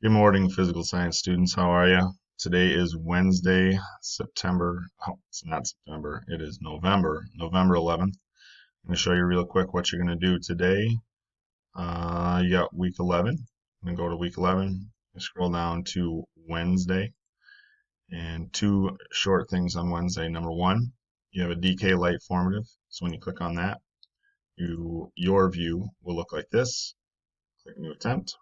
Good morning, physical science students. How are you? Today is Wednesday, September. Oh, it's not September. It is November 11th. I'm going to show you real quick what you're going to do today. You got week 11. I'm going to go to week 11. Scroll down to Wednesday. And two short things on Wednesday. Number one, you have a DK light formative. So when you click on that, your view will look like this. Click new attempt.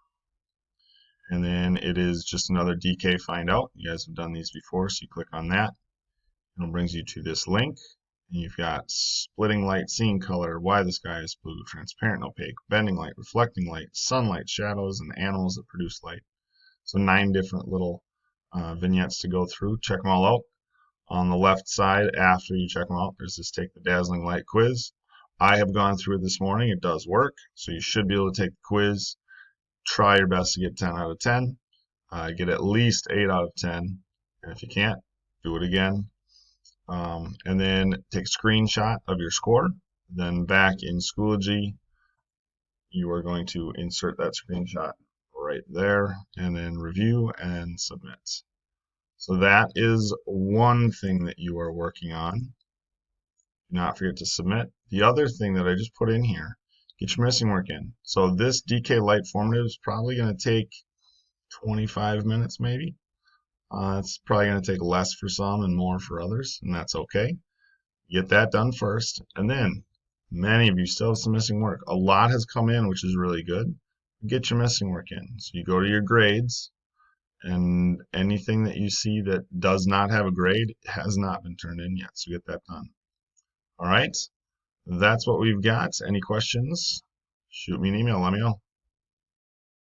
And then it is just another DK find out. You guys have done these before, so you click on that. And it brings you to this link. And you've got splitting light, seeing color, why the sky is blue, transparent, opaque, bending light, reflecting light, sunlight, shadows, and animals that produce light. So 9 different little vignettes to go through. Check them all out. On the left side, after you check them out, there's this Take the Dazzling Light quiz. I have gone through it this morning. It does work. So you should be able to take the quiz. Try your best to get 10 out of 10. Get at least 8 out of 10. And if you can't, do it again. And then take a screenshot of your score. Then back in Schoology, you are going to insert that screenshot right there and then review and submit. So that is one thing that you are working on. Do not forget to submit. The other thing that I just put in here, get your missing work in. So this DK light formative is probably going to take 25 minutes maybe. It's probably going to take less for some and more for others, and that's okay. Get that done first, and then many of you still have some missing work. A lot has come in, which is really good. Get your missing work in. So you go to your grades, and anything that you see that does not have a grade has not been turned in yet, so get that done. All right, that's what we've got. Any questions? Shoot me an email, let me know.